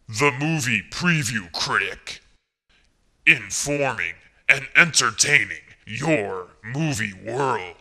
The Movie Preview Critic. Informing and entertaining your movie world.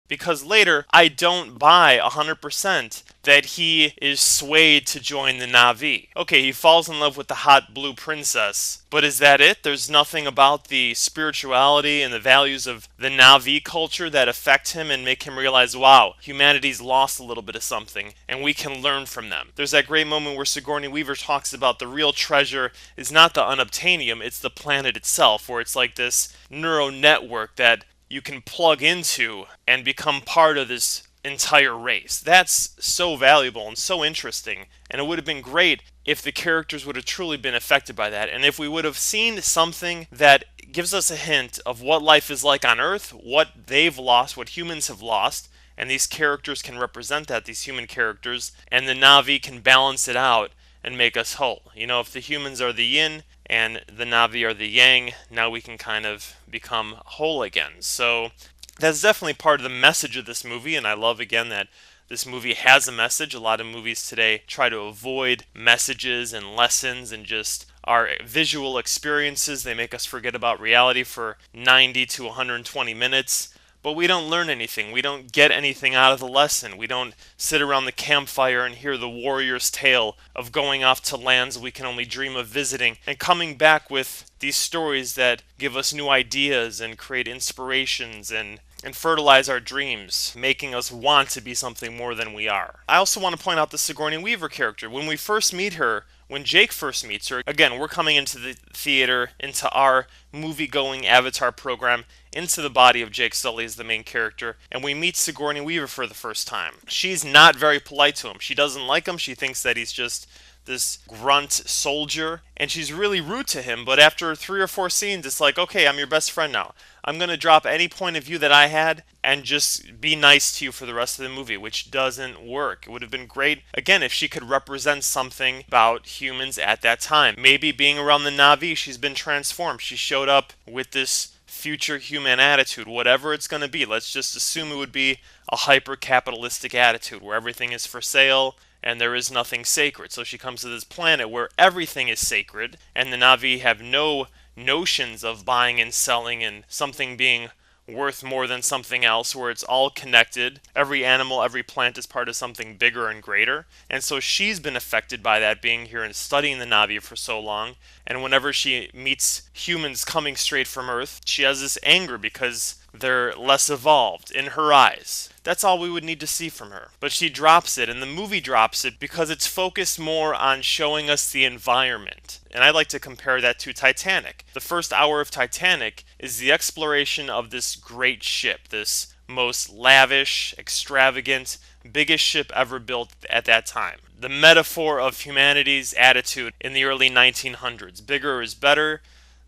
Because later, I don't buy 100% that he is swayed to join the Na'vi. Okay, he falls in love with the hot blue princess, but is that it? There's nothing about the spirituality and the values of the Na'vi culture that affect him and make him realize, wow, humanity's lost a little bit of something, and we can learn from them. There's that great moment where Sigourney Weaver talks about the real treasure is not the unobtainium, it's the planet itself, where it's like this neural network that you can plug into and become part of this entire race. That's so valuable and so interesting. And it would have been great if the characters would have truly been affected by that. And if we would have seen something that gives us a hint of what life is like on Earth, what they've lost, what humans have lost. And these characters can represent that, these human characters. And the Na'vi can balance it out and make us whole. You know, if the humans are the yin and the Na'vi are the yang, now we can kind of become whole again. So that's definitely part of the message of this movie, and I love again that this movie has a message. A lot of movies today try to avoid messages and lessons and just our visual experiences. They make us forget about reality for 90 to 120 minutes. But we don't learn anything. We don't get anything out of the lesson. We don't sit around the campfire and hear the warrior's tale of going off to lands we can only dream of visiting and coming back with these stories that give us new ideas and create inspirations and fertilize our dreams, making us want to be something more than we are. I also want to point out the Sigourney Weaver character. When we first meet her, when Jake first meets her, again, we're coming into the theater, into our movie-going Avatar program, into the body of Jake Sully as the main character, and we meet Sigourney Weaver for the first time. She's not very polite to him. She doesn't like him. She thinks that he's just this grunt soldier, and she's really rude to him, but after 3 or 4 scenes, it's like, okay, I'm your best friend now. I'm going to drop any point of view that I had and just be nice to you for the rest of the movie, which doesn't work. It would have been great, again, if she could represent something about humans at that time. Maybe being around the Na'vi, she's been transformed. She showed up with this future human attitude, whatever it's going to be. Let's just assume it would be a hyper-capitalistic attitude where everything is for sale and there is nothing sacred. So she comes to this planet where everything is sacred and the Na'vi have no notions of buying and selling and something being worth more than something else, where it's all connected. Every animal, every plant is part of something bigger and greater. And so she's been affected by that, being here and studying the Na'vi for so long. And whenever she meets humans coming straight from Earth, she has this anger because they're less evolved in her eyes. That's all we would need to see from her. But she drops it, and the movie drops it because it's focused more on showing us the environment. And I like to compare that to Titanic. The first hour of Titanic is the exploration of this great ship, this most lavish, extravagant, biggest ship ever built at that time. The metaphor of humanity's attitude in the early 1900s. Bigger is better,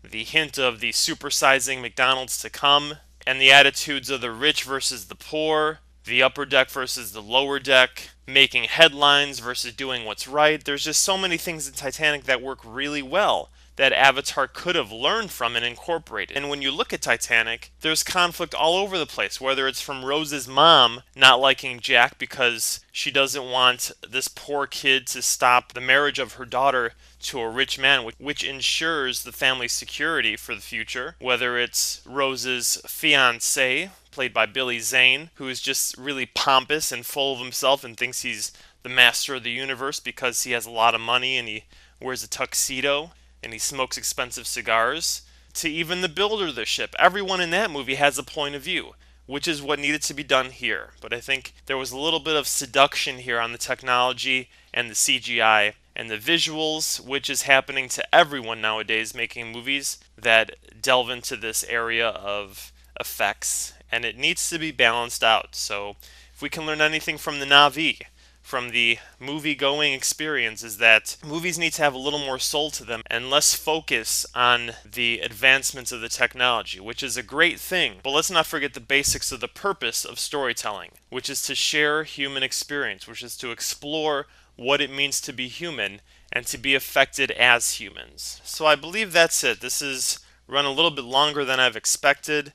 the hint of the supersizing McDonald's to come, and the attitudes of the rich versus the poor, the upper deck versus the lower deck, making headlines versus doing what's right. There's just so many things in Titanic that work really well that Avatar could have learned from and incorporated. And when you look at Titanic, there's conflict all over the place, whether it's from Rose's mom not liking Jack because she doesn't want this poor kid to stop the marriage of her daughter to a rich man, which ensures the family's security for the future, whether it's Rose's fiancé, played by Billy Zane, who is just really pompous and full of himself and thinks he's the master of the universe because he has a lot of money and he wears a tuxedo and he smokes expensive cigars, to even the builder of the ship. Everyone in that movie has a point of view, which is what needed to be done here. But I think there was a little bit of seduction here on the technology and the CGI and the visuals, which is happening to everyone nowadays making movies that delve into this area of effects, and it needs to be balanced out. So if we can learn anything from the Na'vi, from the movie-going experience, is that movies need to have a little more soul to them and less focus on the advancements of the technology, which is a great thing. But let's not forget the basics of the purpose of storytelling, which is to share human experience, which is to explore what it means to be human and to be affected as humans. So I believe that's it. This is run a little bit longer than I've expected.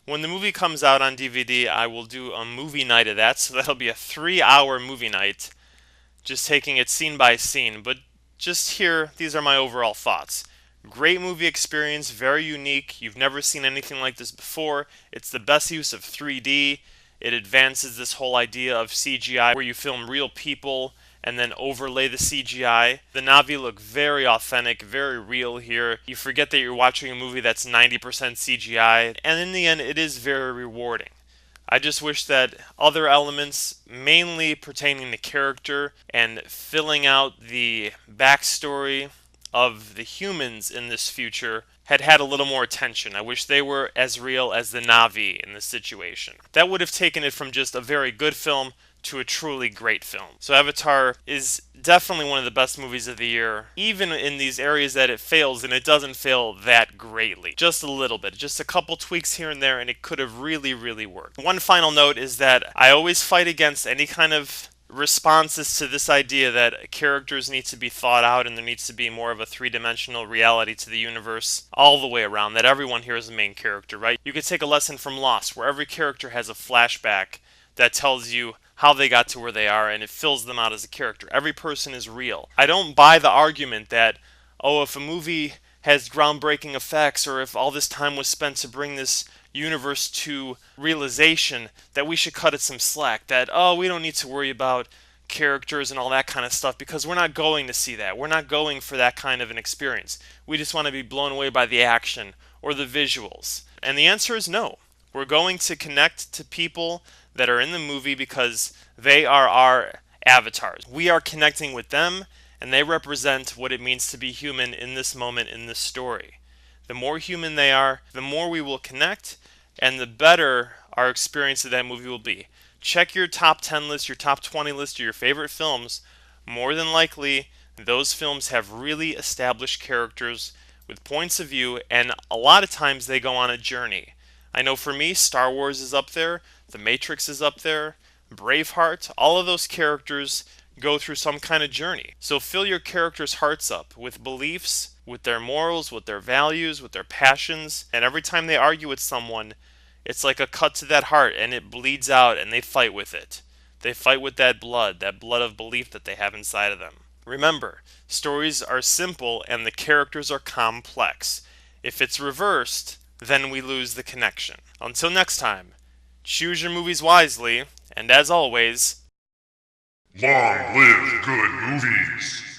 When the movie comes out on DVD, I will do a movie night of that, so that'll be a 3-hour movie night just taking it scene by scene, but just here, these are my overall thoughts. Great movie experience, very unique. You've never seen anything like this before. It's the best use of 3D. It advances this whole idea of CGI where you film real people and then overlay the CGI. The Na'vi look very authentic, very real here. You forget that you're watching a movie that's 90% CGI, and in the end, it is very rewarding. I just wish that other elements, mainly pertaining to character and filling out the backstory of the humans in this future, had had a little more attention. I wish they were as real as the Na'vi in this situation. That would have taken it from just a very good film to a truly great film. So Avatar is definitely one of the best movies of the year, even in these areas that it fails, and it doesn't fail that greatly. Just a little bit, just a couple tweaks here and there, and it could have really, really worked. One final note is that I always fight against any kind of responses to this idea that characters need to be thought out and there needs to be more of a three-dimensional reality to the universe all the way around, that everyone here is a main character, right? You could take a lesson from Lost, where every character has a flashback that tells you how they got to where they are, and it fills them out as a character. Every person is real. I don't buy the argument that, oh, if a movie has groundbreaking effects, or if all this time was spent to bring this universe to realization, that we should cut it some slack. That, oh, we don't need to worry about characters and all that kind of stuff because we're not going to see that. We're not going for that kind of an experience. We just want to be blown away by the action or the visuals. And the answer is no. We're going to connect to people that are in the movie because they are our avatars. We are connecting with them, and they represent what it means to be human in this moment in this story. The more human they are, the more we will connect, and the better our experience of that movie will be. Check your top 10 list, your top 20 list of your favorite films. More than likely, those films have really established characters with points of view, and a lot of times they go on a journey. I know for me, Star Wars is up there, The Matrix is up there, Braveheart, all of those characters go through some kind of journey. So fill your characters' hearts up with beliefs, with their morals, with their values, with their passions, and every time they argue with someone, it's like a cut to that heart and it bleeds out and they fight with it. They fight with that blood of belief that they have inside of them. Remember, stories are simple and the characters are complex. If it's reversed, then we lose the connection. Until next time, choose your movies wisely, and as always, long live good movies!